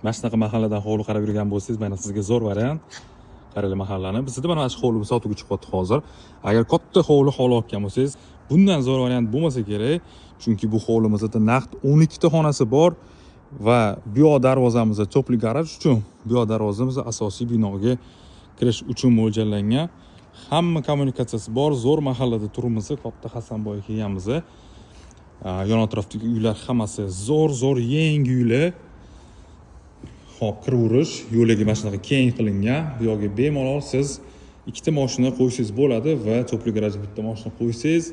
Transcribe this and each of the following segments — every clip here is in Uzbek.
Mana shunaqa mahalladan hovli qarab yurgan bo'lsangiz, mana sizga zo'r variant. Qaranglar mahallani. Bizda mana shu hovlimiz sotuvga chiqyapti hozir. Agar katta hovli olgan bo'lsangiz, bundan zo'r variant bo'lmasa kerak. Chunki bu hovlimizda naqd 12 ta xonasi bor va bu yoq darvozamiz to'pli garaj uchun, bu yoq darvozamiz asosiy binoga kirish uchun mo'ljallangan. Hamma kommunikatsiyasi bor, zo'r mahallada turibmiz, katta Hasanboy kelganmiz. Yon atrofdagi uylar hammasi zo'r yangi uylar. Hop, kiraverish yo'lagi mana shunaqa keng qilingan. Bu yoqga bemalol siz ikkita mashina qo'ysangiz bo'ladi va to'pli garajga bitta mashina qo'ysangiz,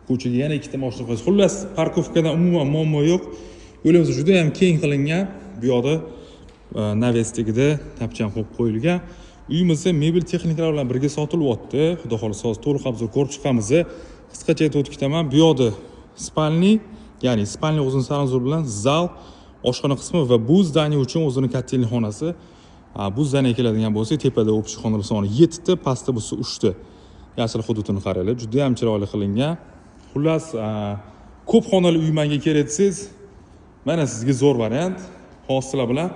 ko'chaga yana ikkita mashina qo'ysangiz. Xullas, parkovkadan umuman muammo yo'q. Yo'limiz juda ham keng qilingan. Bu yoqda navestigida tapchan qo'yib qo'yilgan. Uyimiz mebel texnikalar bilan birga sotilyapti. Xudo xolisa hozir to'liq obzor ko'rib chiqamiz. Qisqacha aytib o'tikaman. Bu yoqda spalni, ya'ni spalni o'zini sanuzor bilan zal, oshxona qismi va bu zdaniya uchun o'zining kotellik xonasi. Bu zdaniya keladigan bo'lsa, tepada общий xonalar soni 7 ta, pastda bo'lsa 3 ta. Yashil hududini qaranglar, juda ham chiroyli qilingan. Xullas, ko'p xonali uy menga kerak desangiz, mana sizga zo'r variant. Hozirlar bilan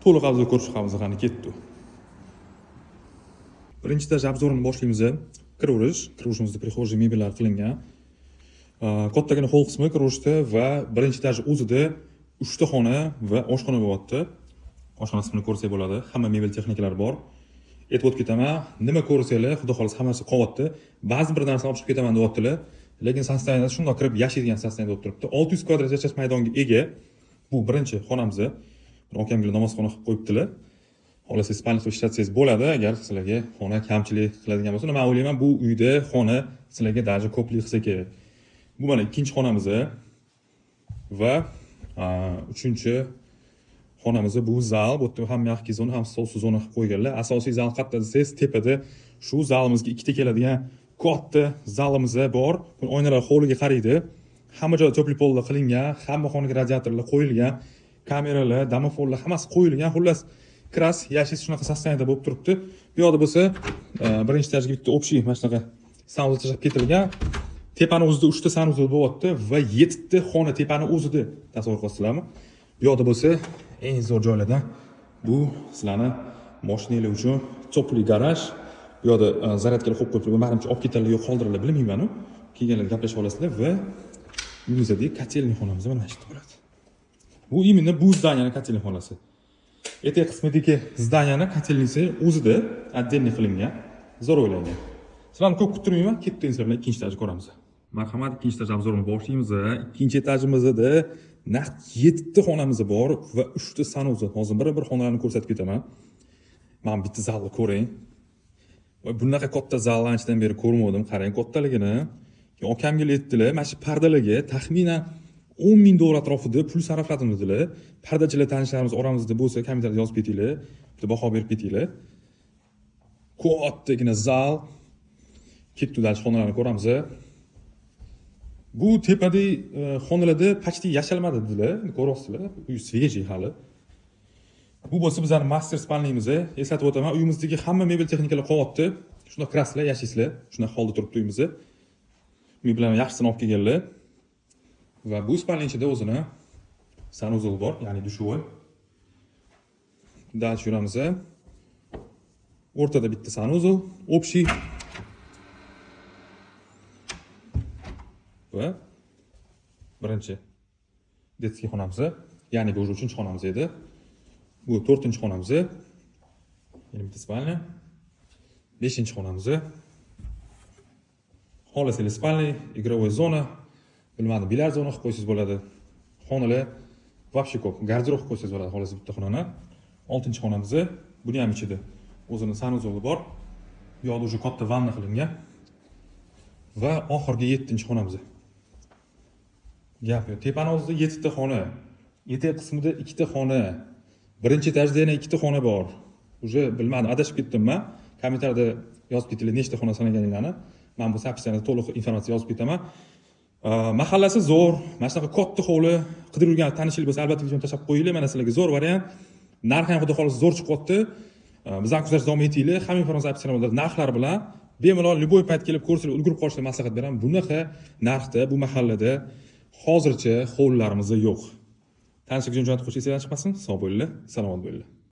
to'liq obzor ko'rib chiqamiz, qani ketdi. Birinchi etaj obzorini boshlaymiz. Kirishimizda prixожий mebellar qilingan. Kattagina hol qismi kirishda va birinchi etaj o'zida 3 ta xona va oshxona bo'lyapti. Oshxona qismini ko'rsak bo'ladi. Hamma mebel texnikalar bor. Aytib ketaman, nima ko'rsanglar, xudo xolisa hammasi qolibdi. Ba'zi bir narsani olib chiqib ketaman deyaptilar, lekin sostoyaniyada shundoq kirib yashaydigan sostoyaniyada bo'lib turibdi. 600 kvadrat yashash maydoniga ega. Bu birinchi xonamiz. Bir okamga namozxona qilib qo'yibdilar. Xolos spalni qilib ishlatsangiz bo'ladi, agar sizlarga xona kamchilik qiladigan bo'lsa. Men o'ylayman, bu uyda xona sizlarga даже ko'plik qilsa kerak. Bu mana ikkinchi xonamiz va uchinchi xonamiz. Bu zal, bu yerda ham yaxki zona, ham stolsiz zona qilib qo'yganlar. Asosiy zal qayerda desangiz, tepada shu zalimizga ikkita keladigan katta zalimiz bor. Bu oynalar hovliga qaraydi. Hamma joyda to'pli pollar qilingan, hamma xonaga radiatorlar qo'yilgan, kameralar, domofonlar hammasi qo'yilgan. Xullas, kras yashash shunaqa sostoyaniyada bo'lib turibdi. Bu yoqda bo'lsa, birinchi etajga bitta общий mana shunaqa sanuzor tashlab ketilgan. Tepani o'zida 3 ta sanuzor bo'lyapti va 7 ta xona tepani o'zida. Tasavvur qilasizlarmi? Bu yoqda bo'lsa, eng zo'r joylardan bu sizlarni mashinalar uchun to'pli garaj. Bu yoqda zaryadkalar qo'yib qo'yiblar. Menimcha olib ketadilar, yo'q qoldiradilar, bilmayman-ku. Kelganlar gaplashib olasizlar va uyimizdagi kotellik xonamiz mana shu bo'ladi. Bu именно bu zdaniyaning kotellik xonasi. Etak qismidagi zdaniyani kotelnisi o'zida отдельный qilingan. Zo'r o'ylangan. Sizlarni ko'p kuttirmayman, ketdingizlar bilan ikkinchi etajni ko'ramiz. Marhamat, ikkinchi etaj obzorini boshlaymiz. Ikkinchi etajimizda naqd 7 ta xonamiz bor va 3 ta sanuzor. Hozir bir xonalarni ko'rsatib ketaman. Men bitta zalni ko'ring. Voy, bunaqa katta zalni anchadan beri ko'rmadim. Qarang kattaligini. Okamga aytdilar, mana shu pardalarga taxminan 10 ming dollar atrofida pul sarfladim dedilar. Pardachilar tanishlarimiz oramizda bo'lsa, kommentariyada yozib ketinglar. Bitta baho berib ketinglar. Kattagina zal. Ketdagi xonalarni ko'ramiz. Bu tepadagi xonalarda почти yashalmadi dedilar. Ko'ryapsizlar, uy svejiy hali. Bu bo'lsa bizning master spalnimiz. Eslatib o'taman, uyimizdagi hamma mebel texnikalar qolyapti. Shunda kirasizlar, yashaysizlar. Shunda holda turibdi uyimiz. Mebellarni yaxshisini olib kelganlar. Va bu spalning ichida o'zini sanuzor bor, ya'ni dushovoy. Dal yuramiz. O'rtada bitta sanuzor, общий. Va birinchi detskiy xonamiz, ya'ni bu 3-chi xonamiz edi. Bu 4-chi xonamiz. Yana bitta spalni. 5-chi xonamiz. Xolasili spalni, игровой zona, bilmadim, bilyard zona qilib qo'ysangiz bo'ladi. Xonalar вообще ko'p. Garderob qilib qo'ysangiz bo'ladi, xolasi bitta xonani. 6-chi xonamiz. Buni ham ichida o'zining sanuzori bor. Bu yoqda o'sha katta vanna qilingan. Va oxirgi 7-chi xonamiz. Gap yo'q. Tepani o'zida 7 ta xona. Etak qismida 2 ta xona. Birinchi etajda yana 2 ta xona bor. Uje bilmadim, adashib ketdimmi? Kommentariyada yozib ketinglar nechta xona sanaganinglarni. Men bu sapishlarga to'liq informatsiya yozib ketaman. Mahallasi zo'r. Mana shunaqa katta hovli qidirib yurgan tanishlar bo'lsa, albatta videoni tashlab qo'yinglar. Mana sizlarga zo'r variant. Narxi ham xudo xolisa zo'r chiqyapti. Bizdan kuzatish davom etinglar. Hamma informatsiya opsiyalar narxlar bilan bemalol любой payt kelib ko'rsalar, ulgurib qolishga maslahat beraman. Bunaqa narxda bu mahallada hozircha hovlilarimiz yo'q. Tanishlik jo'natib qo'yishga esingizdan chiqmasin. Sog' bo'linglar, salomat bo'linglar.